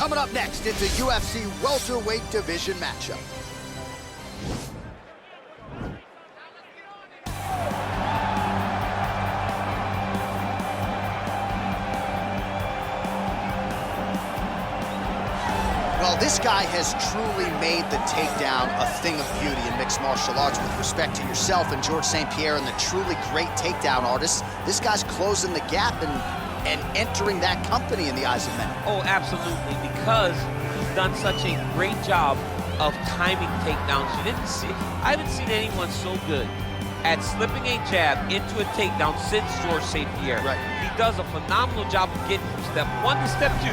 Coming up next, it's a UFC welterweight division matchup. Well, this guy has truly made the takedown a thing of beauty in mixed martial arts. With respect to yourself and George St. Pierre and the truly great takedown artists, this guy's closing the gap and entering that company in the eyes of many. Oh, absolutely, because he's done such a great job of timing takedowns. I haven't seen anyone so good at slipping a jab into a takedown since George St. Pierre. Right. He does a phenomenal job of getting from step 1 to step 2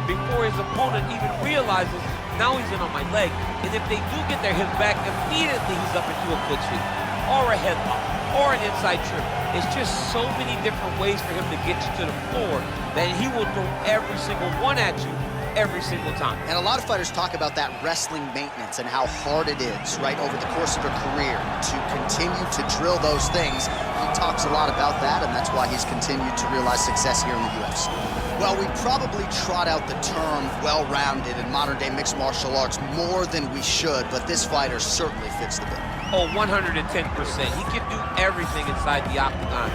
before his opponent even realizes, now he's in on my leg. And if they do get their hips back, immediately he's up into a foot sweep, or a headlock, or an inside trip. It's just so many different ways for him to get you to the floor that he will throw every single one at you every single time. And a lot of fighters talk about that wrestling maintenance and how hard it is, right, over the course of a career to continue to drill those things. He talks a lot about that, and that's why he's continued to realize success here in the UFC. Well, we probably trot out the term well-rounded in modern-day mixed martial arts more than we should, but this fighter certainly fits the bill. Oh, 110%. He can do everything inside the octagon.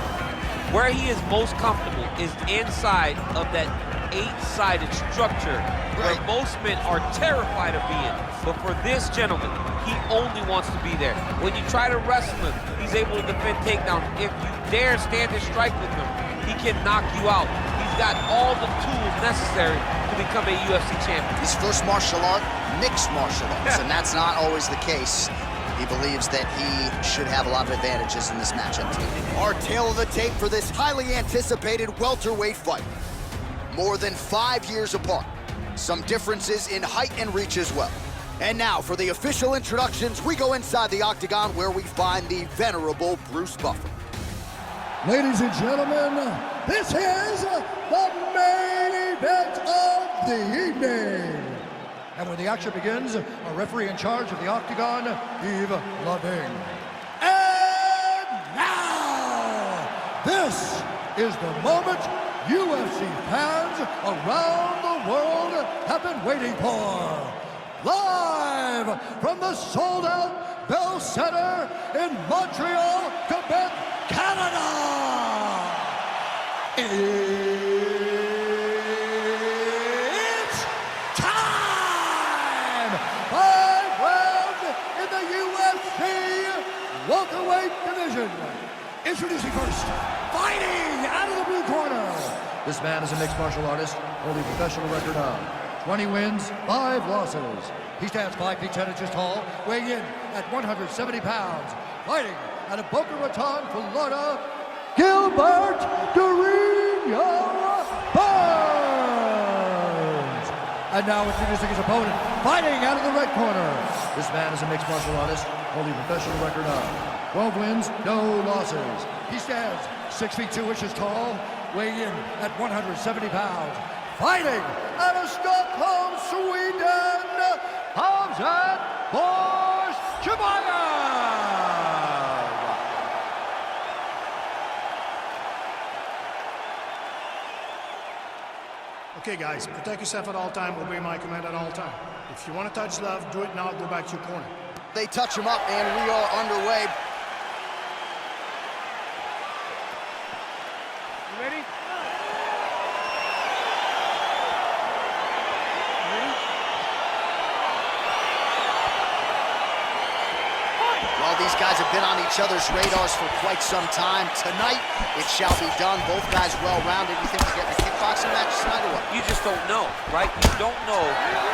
Where he is most comfortable is inside of that 8-sided structure where most men are terrified of being. But for this gentleman, he only wants to be there. When you try to wrestle him, he's able to defend takedowns. If you dare stand and strike with him, he can knock you out. He's got all the tools necessary to become a UFC champion. His first martial art, mixed martial arts, and that's not always the case. He believes that he should have a lot of advantages in this matchup, too. Our tail of the tape for this highly anticipated welterweight fight. More than 5 years apart. Some differences in height and reach as well. And now, for the official introductions, we go inside the octagon where we find the venerable Bruce Buffer. Ladies and gentlemen, this is the main event of the evening. And when the action begins, our referee in charge of the octagon, Yves Lavigne. And now, this is the moment UFC fans around the world have been waiting for. Live from the sold-out Bell Center in Montreal, Quebec, Canada. It's time! 5 rounds in the UFC welterweight division. Introducing first, fighting out of the blue corner. This man is a mixed martial artist, holding a professional record of 20 wins, 5 losses. He stands 5 feet 10 inches tall, weighing in at 170 pounds. Fighting out of Boca Raton, Florida, Gilbert Durinho Burns. And now introducing his opponent, fighting out of the red corner. This man is a mixed martial artist, holding a professional record of 12 wins, no losses. He stands 6 feet 2 inches tall, weighing in at 170 pounds. Fighting out of Stockholm, Sweden, Hamzat Bosch Chimaev. Okay, guys, protect yourself at all time, obey my command at all time. If you want to touch love, do it now, go back to your corner. They touch him up, and we are underway. You ready? Well, these guys have been on each other's radars for quite some time. Tonight, it shall be done. Both guys well-rounded. You think we're getting a kickboxing match tonight or what? You just don't know, right? You don't know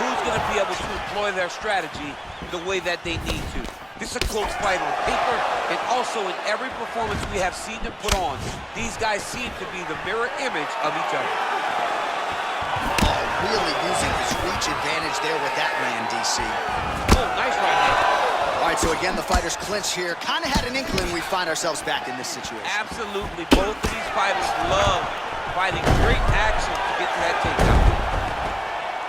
who's going to be able to employ their strategy the way that they need to. This is a close fight on paper, and also in every performance we have seen them put on, these guys seem to be the mirror image of each other. Oh, really using his reach advantage there with that land, DC. Oh, nice right hand. All right, so again, the fighters clinch here. Kind of had an inkling we'd find ourselves back in this situation. Absolutely. Both of these fighters love fighting great action to get to that takedown.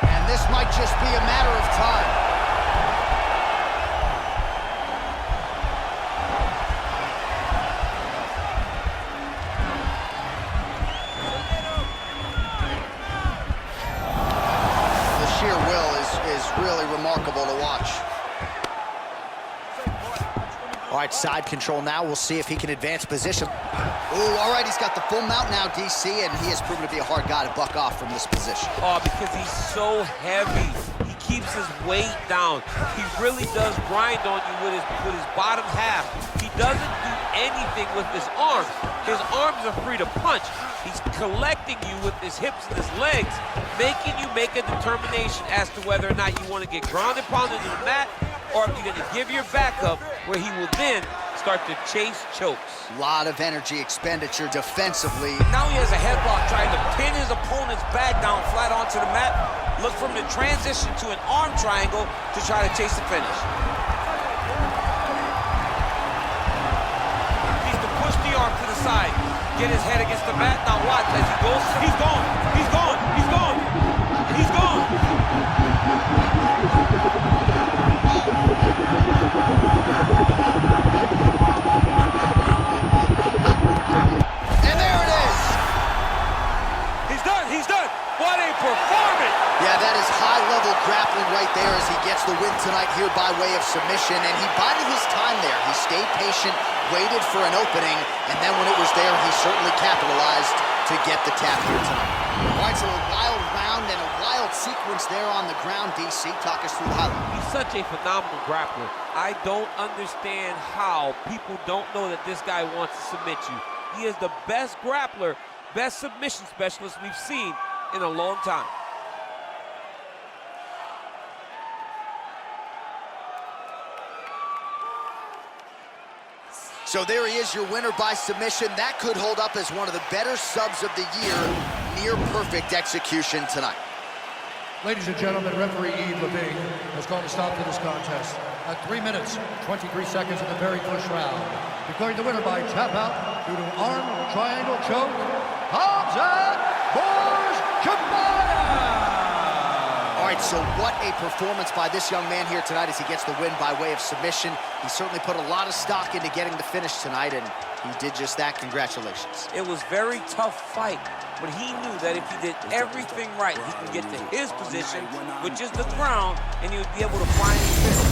And this might just be a matter of time. sheer will is really remarkable to watch. All right, side control now. We'll see if he can advance position. Ooh, all right, he's got the full mount now, DC, and he has proven to be a hard guy to buck off from this position. Oh, because he's so heavy. He keeps his weight down. He really does grind on you with his bottom half. He doesn't do anything with his arms. His arms are free to punch. He's collecting you with his hips and his legs, making you make a determination as to whether or not you want to get grounded pounded to the mat, or if you're going to give your back up, where he will then start to chase chokes. A lot of energy expenditure defensively. Now he has a headlock trying to pin his opponent's back down flat onto the mat. Look for him to transition to an arm triangle to try to chase the finish. Needs to push the arm to the side, get his head against the mat. Now watch as he goes. He's gone. He's gone. He's gone. He's gone. And there it is. He's done. He's done. What a performance. Yeah, that is high-level grappling right there as he gets the win tonight here by way of submission, and he bided his time there. He stayed patient, waited for an opening, and then when it was there, he certainly capitalized to get the tap here tonight. All right, so a wild round and a wild sequence there on the ground. DC, talk us through the highlight. He's such a phenomenal grappler. I don't understand how people don't know that this guy wants to submit you. He is the best grappler, best submission specialist we've seen in a long time. So there he is, your winner by submission. That could hold up as one of the better subs of the year. Near perfect execution tonight. Ladies and gentlemen, referee Yves Levine has called a stop to this contest at 3 minutes, 23 seconds in the very first round. Declaring the winner by tap out due to arm triangle choke, Hamzat Chimaev. All right, so what a performance by this young man here tonight as he gets the win by way of submission. He certainly put a lot of stock into getting the finish tonight, and he did just that. Congratulations. It was very tough fight, but he knew that if he did everything right, he could get to his position, which is the ground, and he would be able to find his finish.